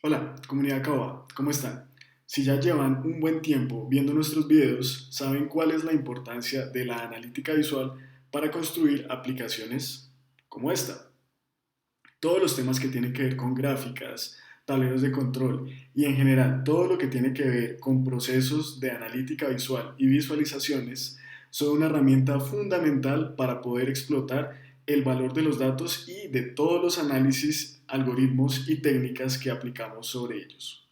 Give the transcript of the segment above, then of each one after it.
Hola, comunidad Caoba, ¿cómo están? Si ya llevan un buen tiempo viendo nuestros videos, saben cuál es la importancia de la analítica visual para construir aplicaciones como esta. Todos los temas que tienen que ver con gráficas, tableros de control y en general todo lo que tiene que ver con procesos de analítica visual y visualizaciones son una herramienta fundamental para poder explotar el valor de los datos y de todos los análisis, algoritmos y técnicas que aplicamos sobre ellos.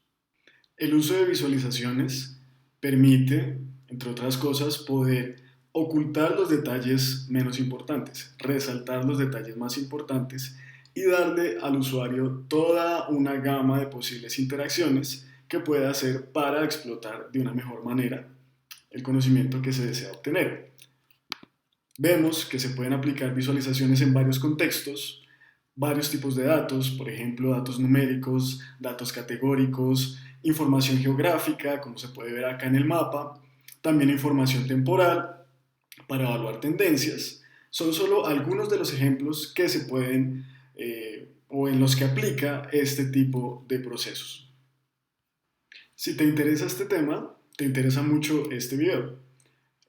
El uso de visualizaciones permite, entre otras cosas, poder ocultar los detalles menos importantes, resaltar los detalles más importantes y darle al usuario toda una gama de posibles interacciones que pueda hacer para explotar de una mejor manera el conocimiento que se desea obtener. Vemos que se pueden aplicar visualizaciones en varios contextos, varios tipos de datos, por ejemplo, datos numéricos, datos categóricos, información geográfica, como se puede ver acá en el mapa, también información temporal para evaluar tendencias. Son solo algunos de los ejemplos que se pueden o en los que aplica este tipo de procesos. Si te interesa este tema, te interesa mucho este video.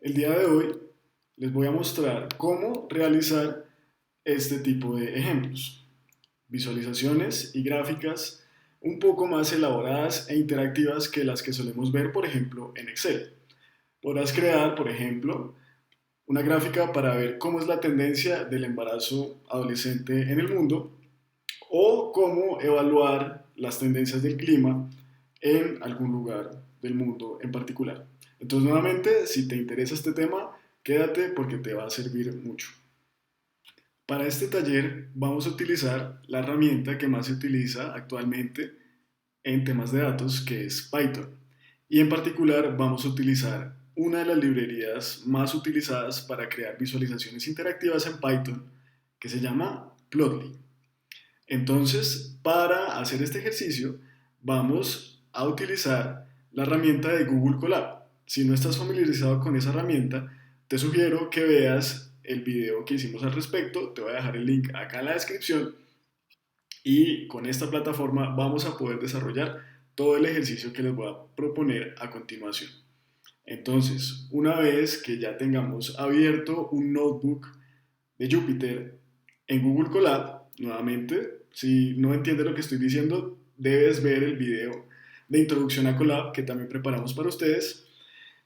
El día de hoy les voy a mostrar cómo realizar este tipo de ejemplos. Visualizaciones y gráficas un poco más elaboradas e interactivas que las que solemos ver, por ejemplo, en Excel. Podrás crear, por ejemplo, una gráfica para ver cómo es la tendencia del embarazo adolescente en el mundo o cómo evaluar las tendencias del clima en algún lugar del mundo en particular. Entonces, nuevamente, si te interesa este tema, quédate porque te va a servir mucho. Para este taller vamos a utilizar la herramienta que más se utiliza actualmente en temas de datos, que es Python. Y en particular vamos a utilizar una de las librerías más utilizadas para crear visualizaciones interactivas en Python, que se llama Plotly. Entonces, para hacer este ejercicio, vamos a utilizar la herramienta de Google Colab. Si no estás familiarizado con esa herramienta, te sugiero que veas el video que hicimos al respecto. Te voy a dejar el link acá en la descripción. Y con esta plataforma vamos a poder desarrollar todo el ejercicio que les voy a proponer a continuación. Entonces, una vez que ya tengamos abierto un notebook de Jupyter en Google Colab, nuevamente, si no entiendes lo que estoy diciendo, debes ver el video de introducción a Colab que también preparamos para ustedes.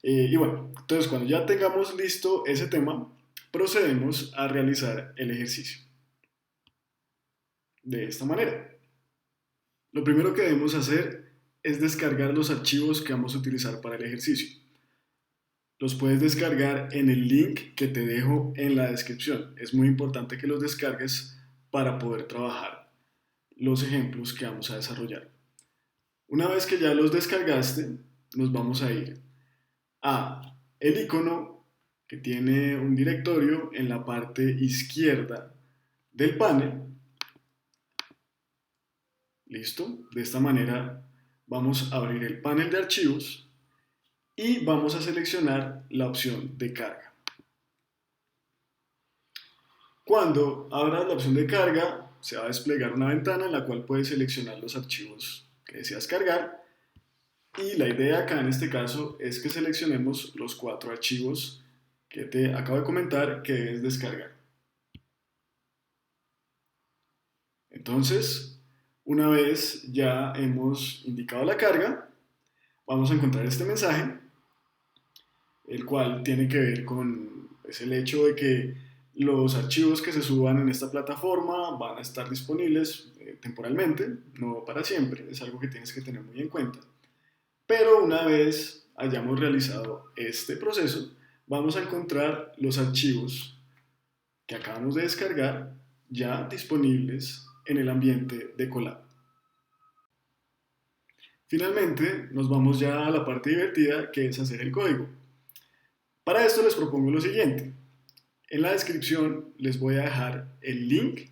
Y bueno, entonces cuando ya tengamos listo ese tema, procedemos a realizar el ejercicio de esta manera. Lo primero que debemos hacer es descargar los archivos que vamos a utilizar para el ejercicio. Los puedes descargar en el link que te dejo en la descripción. Es muy importante que los descargues para poder trabajar los ejemplos que vamos a desarrollar. Una vez que ya los descargaste, nos vamos a ir a el icono que tiene un directorio en la parte izquierda del panel. Listo. De esta manera vamos a abrir el panel de archivos y vamos a seleccionar la opción de carga. Cuando abras la opción de carga, se va a desplegar una ventana en la cual puedes seleccionar los archivos que deseas cargar. Y la idea acá en este caso es que seleccionemos los 4 archivos que te acabo de comentar que debes descargar. Entonces, una vez ya hemos indicado la carga, vamos a encontrar este mensaje, el cual tiene que ver con el hecho de que los archivos que se suban en esta plataforma van a estar disponibles temporalmente, no para siempre, es algo que tienes que tener muy en cuenta. Pero una vez hayamos realizado este proceso, vamos a encontrar los archivos que acabamos de descargar ya disponibles en el ambiente de Colab. Finalmente, nos vamos ya a la parte divertida, que es hacer el código. Para esto les propongo lo siguiente. En la descripción les voy a dejar el link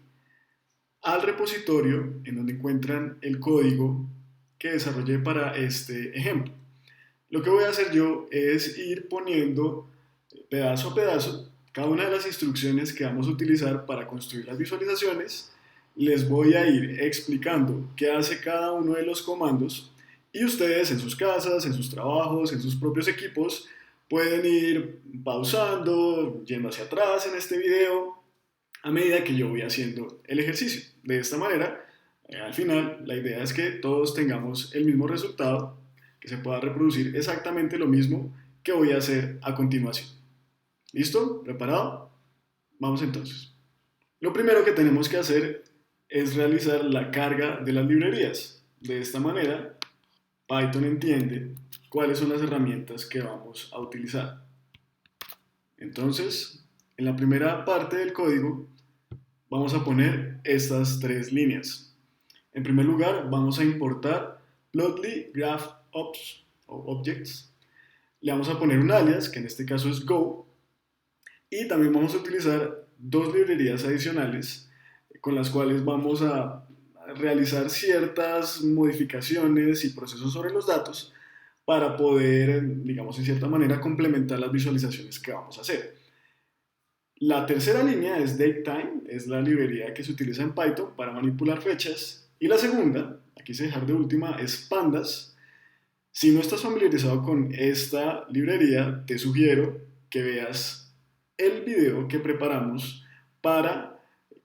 al repositorio en donde encuentran el código que desarrollé para este ejemplo. Lo que voy a hacer yo es ir poniendo pedazo a pedazo cada una de las instrucciones que vamos a utilizar para construir las visualizaciones les voy a ir explicando qué hace cada uno de los comandos y ustedes en sus casas, en sus trabajos, en sus propios equipos pueden ir pausando, yendo hacia atrás en este video a medida que yo voy haciendo el ejercicio. De esta manera, al final, la idea es que todos tengamos el mismo resultado, que se pueda reproducir exactamente lo mismo que voy a hacer a continuación. ¿Listo? ¿Preparado? Vamos entonces. Lo primero que tenemos que hacer es realizar la carga de las librerías. De esta manera, Python entiende cuáles son las herramientas que vamos a utilizar. Entonces, en la primera parte del código vamos a poner estas tres líneas. En primer lugar, vamos a importar Plotly Graph Ops o Objects. Le vamos a poner un alias, que en este caso es Go, y también vamos a utilizar dos librerías adicionales con las cuales vamos a realizar ciertas modificaciones y procesos sobre los datos para poder, digamos, en cierta manera complementar las visualizaciones que vamos a hacer. La tercera línea es datetime, es la librería que se utiliza en Python para manipular fechas. Y la segunda, aquí se dejar de última, es pandas. Si no estás familiarizado con esta librería, te sugiero que veas el video que preparamos para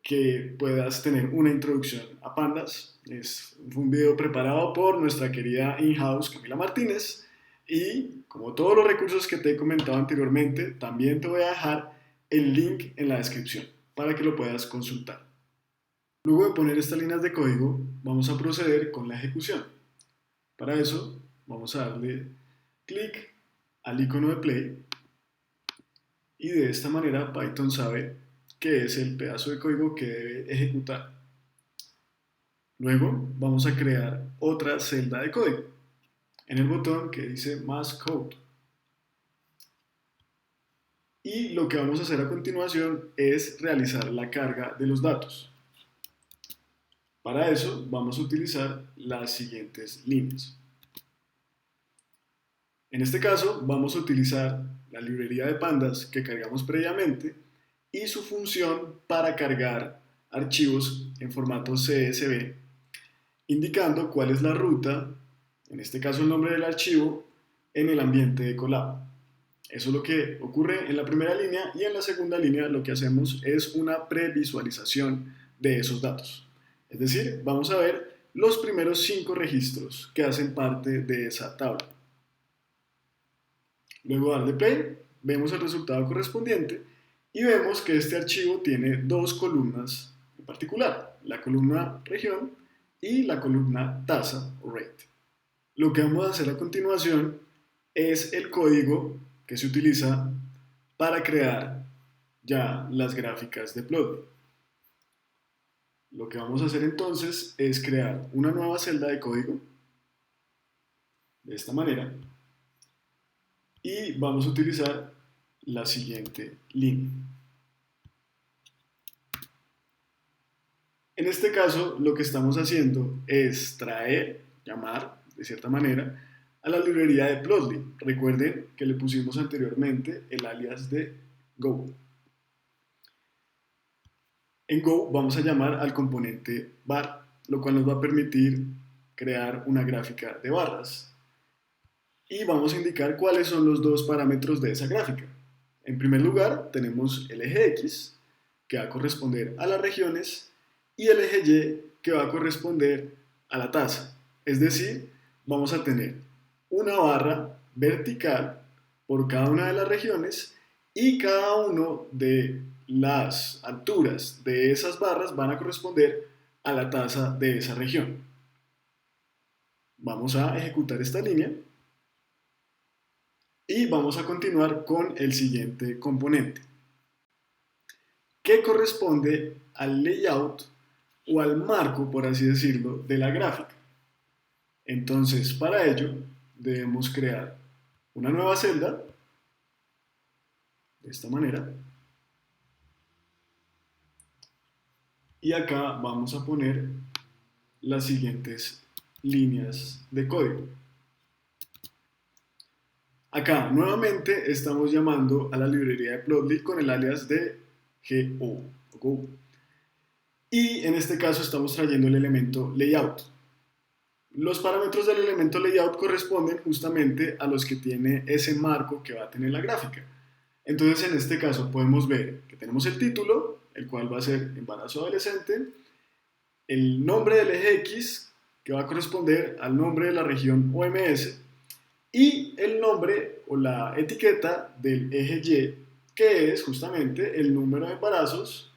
que puedas tener una introducción a pandas. Fue un video preparado por nuestra querida in-house Camila Martínez y como todos los recursos que te he comentado anteriormente, también te voy a dejar el link en la descripción para que lo puedas consultar. Luego de poner estas líneas de código, vamos a proceder con la ejecución. Para eso, vamos a darle clic al icono de play y de esta manera Python sabe que es el pedazo de código que debe ejecutar. Luego vamos a crear otra celda de código en el botón que dice Más Code. Y lo que vamos a hacer a continuación es realizar la carga de los datos. Para eso vamos a utilizar las siguientes líneas. En este caso vamos a utilizar la librería de pandas que cargamos previamente y su función para cargar archivos en formato CSV, indicando cuál es la ruta, en este caso el nombre del archivo, en el ambiente de Colab. Eso es lo que ocurre en la primera línea y en la segunda línea lo que hacemos es una previsualización de esos datos. Es decir, vamos a ver los primeros 5 registros que hacen parte de esa tabla. Luego darle play, vemos el resultado correspondiente y vemos que este archivo tiene dos columnas en particular, la columna región y la columna tasa o rate. Lo que vamos a hacer a continuación es el código que se utiliza para crear ya las gráficas de Plotly. Lo que vamos a hacer entonces es crear una nueva celda de código de esta manera y vamos a utilizar la siguiente línea. En este caso lo que estamos haciendo es traer, llamar de cierta manera a la librería de Plotly. Recuerden que le pusimos anteriormente el alias de Go. En Go vamos a llamar al componente bar, lo cual nos va a permitir crear una gráfica de barras. Y vamos a indicar cuáles son los dos parámetros de esa gráfica. En primer lugar, tenemos el eje X, que va a corresponder a las regiones, y el eje Y, que va a corresponder a la tasa. Es decir, vamos a tener una barra vertical por cada una de las regiones y cada uno de las alturas de esas barras van a corresponder a la tasa de esa región. Vamos a ejecutar esta línea y vamos a continuar con el siguiente componente, que corresponde al layout o al marco, por así decirlo, de la gráfica. Entonces, para ello, debemos crear una nueva celda, de esta manera, y acá vamos a poner las siguientes líneas de código. Acá, nuevamente, estamos llamando a la librería de Plotly con el alias de Go. Y en este caso estamos trayendo el elemento layout. Los parámetros del elemento layout corresponden justamente a los que tiene ese marco que va a tener la gráfica. Entonces en este caso podemos ver que tenemos el título, el cual va a ser embarazo adolescente, el nombre del eje X, que va a corresponder al nombre de la región OMS, y el nombre o la etiqueta del eje Y, que es justamente el número de embarazos.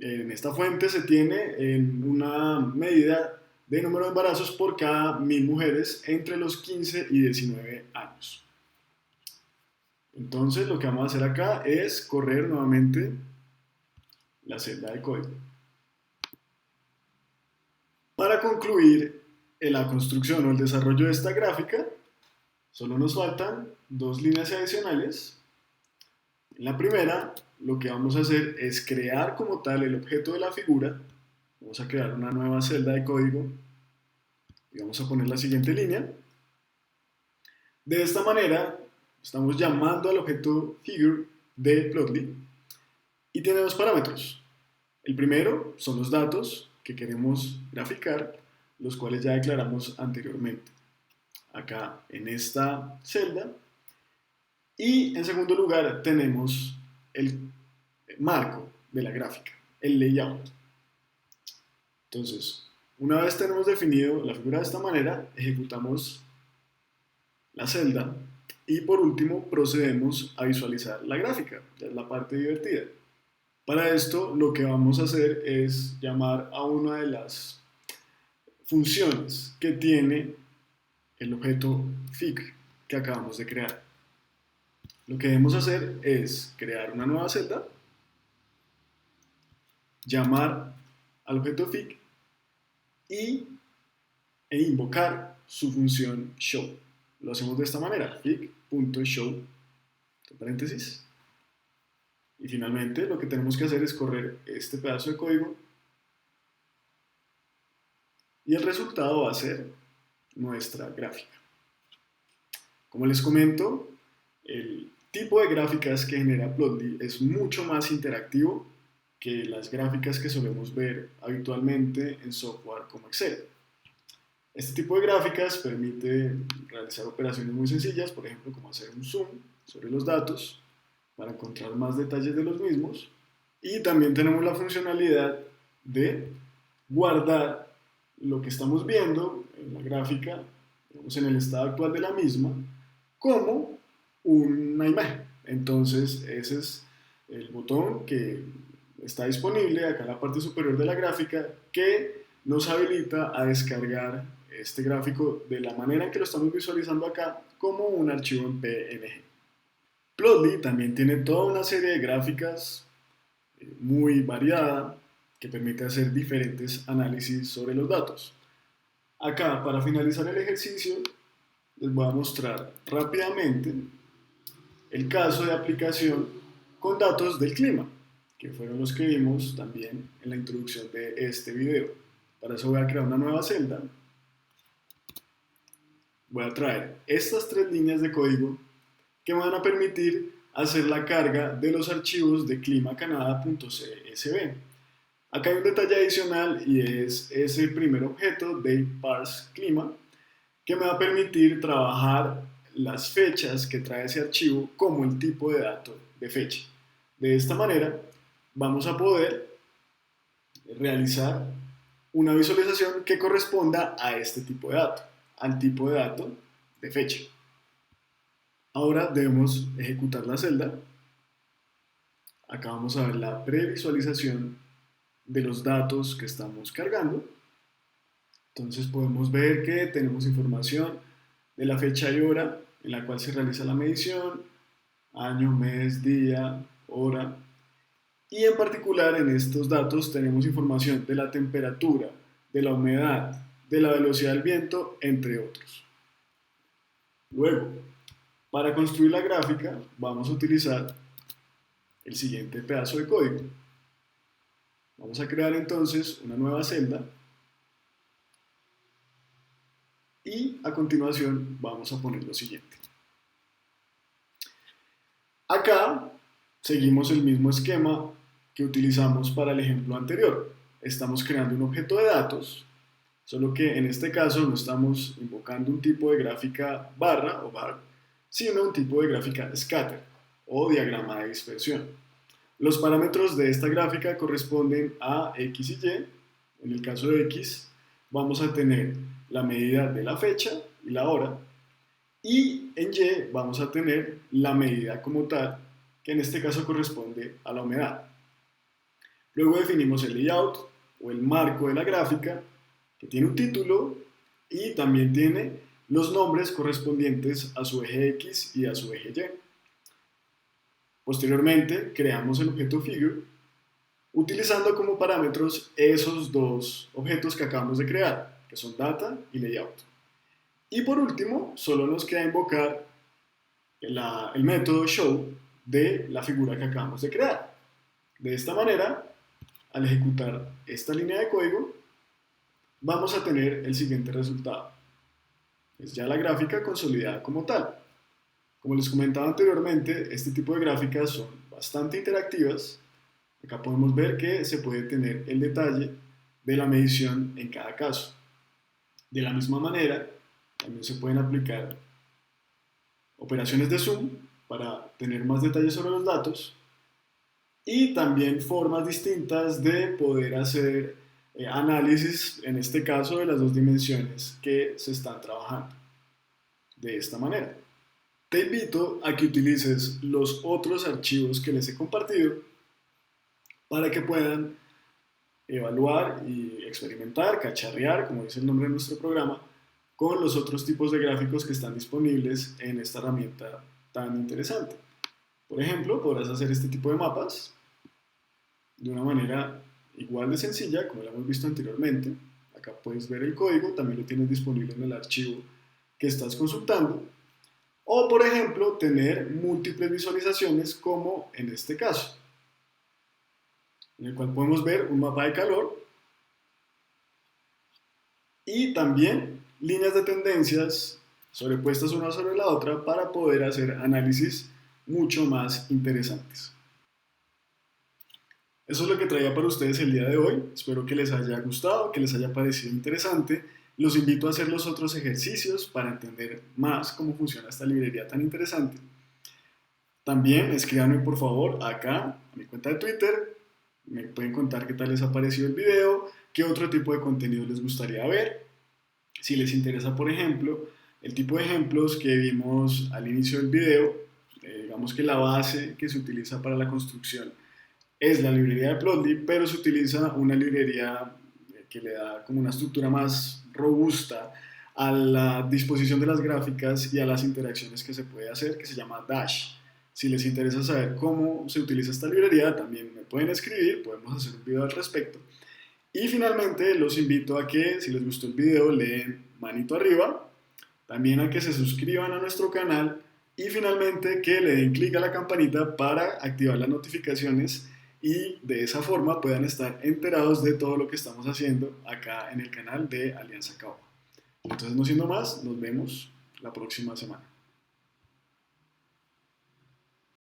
En esta fuente se tiene en una medida de número de embarazos por cada 1000 mujeres entre los 15 y 19 años. Entonces lo que vamos a hacer acá es correr nuevamente la celda de código. Para concluir la construcción o el desarrollo de esta gráfica, solo nos faltan dos líneas adicionales. En la primera, lo que vamos a hacer es crear como tal el objeto de la figura. Vamos a crear una nueva celda de código y vamos a poner la siguiente línea. De esta manera, estamos llamando al objeto figure de Plotly y tiene dos parámetros. El primero son los datos que queremos graficar, los cuales ya declaramos anteriormente acá en esta celda. Y en segundo lugar tenemos el marco de la gráfica, el layout. Entonces, una vez tenemos definido la figura de esta manera, ejecutamos la celda y por último procedemos a visualizar la gráfica, ya es la parte divertida. Para esto lo que vamos a hacer es llamar a una de las funciones que tiene el objeto fig que acabamos de crear. Lo que debemos hacer es crear una nueva celda, llamar al objeto fig e invocar su función show. Lo hacemos de esta manera, fig.show, entre paréntesis. Y finalmente lo que tenemos que hacer es correr este pedazo de código y el resultado va a ser nuestra gráfica. Como les comento, el tipo de gráficas que genera Plotly es mucho más interactivo que las gráficas que solemos ver habitualmente en software como Excel. Este tipo de gráficas permite realizar operaciones muy sencillas, por ejemplo, como hacer un zoom sobre los datos para encontrar más detalles de los mismos. Y también tenemos la funcionalidad de guardar lo que estamos viendo en la gráfica, digamos, en el estado actual de la misma, como una imagen. Entonces, ese es el botón que está disponible acá en la parte superior de la gráfica que nos habilita a descargar este gráfico de la manera en que lo estamos visualizando acá como un archivo en PNG. Plotly también tiene toda una serie de gráficas muy variada que permite hacer diferentes análisis sobre los datos. Acá, para finalizar el ejercicio, les voy a mostrar rápidamente el caso de aplicación con datos del clima, que fueron los que vimos también en la introducción de este video. Para eso voy a crear una nueva celda. Voy a traer estas tres líneas de código que me van a permitir hacer la carga de los archivos de climacanada.csv. Acá hay un detalle adicional y es ese primer objeto de parse clima que me va a permitir trabajar las fechas que trae ese archivo como el tipo de dato de fecha. De esta manera vamos a poder realizar una visualización que corresponda a este tipo de dato, al tipo de dato de fecha. Ahora debemos ejecutar la celda. Acá vamos a ver la previsualización de los datos que estamos cargando. Entonces podemos ver que tenemos información de la fecha y hora en la cual se realiza la medición, año, mes, día, hora. Y en particular en estos datos tenemos información de la temperatura, de la humedad, de la velocidad del viento, entre otros. Luego, para construir la gráfica vamos a utilizar el siguiente pedazo de código. Vamos a crear entonces una nueva celda y a continuación vamos a poner lo siguiente. Acá seguimos el mismo esquema que utilizamos para el ejemplo anterior. estamos creando un objeto de datos, solo que en este caso no estamos invocando un tipo de gráfica barra o bar, sino un tipo de gráfica scatter o diagrama de dispersión. Los parámetros de esta gráfica corresponden a X y Y. En el caso de X vamos a tener la medida de la fecha y la hora, y en Y vamos a tener la medida como tal, que en este caso corresponde a la humedad. Luego definimos el layout o el marco de la gráfica, que tiene un título y también tiene los nombres correspondientes a su eje X y a su eje Y. Posteriormente creamos el objeto figure, utilizando como parámetros esos dos objetos que acabamos de crear, que son data y layout. Y por último, solo nos queda invocar el método show de la figura que acabamos de crear. De esta manera, al ejecutar esta línea de código, vamos a tener el siguiente resultado. Es ya la gráfica consolidada como tal. Como les comentaba anteriormente, este tipo de gráficas son bastante interactivas. Acá podemos ver que se puede tener el detalle de la medición en cada caso. De la misma manera, también se pueden aplicar operaciones de zoom para tener más detalles sobre los datos y también formas distintas de poder hacer análisis, en este caso de las dos dimensiones que se están trabajando. De esta manera. Te invito a que utilices los otros archivos que les he compartido para que puedan evaluar y experimentar, cacharrear, como dice el nombre de nuestro programa, con los otros tipos de gráficos que están disponibles en esta herramienta tan interesante. Por ejemplo, podrás hacer este tipo de mapas de una manera igual de sencilla, como lo hemos visto anteriormente. Acá puedes ver el código, también lo tienes disponible en el archivo que estás consultando. O, por ejemplo, tener múltiples visualizaciones, como en este caso, en el cual podemos ver un mapa de calor y también líneas de tendencias sobrepuestas una sobre la otra para poder hacer análisis mucho más interesantes. Eso es lo que traía para ustedes el día de hoy. Espero que les haya gustado, que les haya parecido interesante. Los invito a hacer los otros ejercicios para entender más cómo funciona esta librería tan interesante. También escríbanme por favor acá a mi cuenta de Twitter. Me pueden contar qué tal les ha parecido el video, qué otro tipo de contenido les gustaría ver. Si les interesa, por ejemplo, el tipo de ejemplos que vimos al inicio del video, digamos que la base que se utiliza para la construcción es la librería de Plotly, pero se utiliza una librería que le da como una estructura más robusta a la disposición de las gráficas y a las interacciones que se puede hacer, que se llama Dash. Si les interesa saber cómo se utiliza esta librería, también me pueden escribir, podemos hacer un video al respecto. Y finalmente los invito a que, si les gustó el video, le den manito arriba, también a que se suscriban a nuestro canal y finalmente que le den clic a la campanita para activar las notificaciones y de esa forma puedan estar enterados de todo lo que estamos haciendo acá en el canal de Alianza Caupa. Entonces, no siendo más, nos vemos la próxima semana.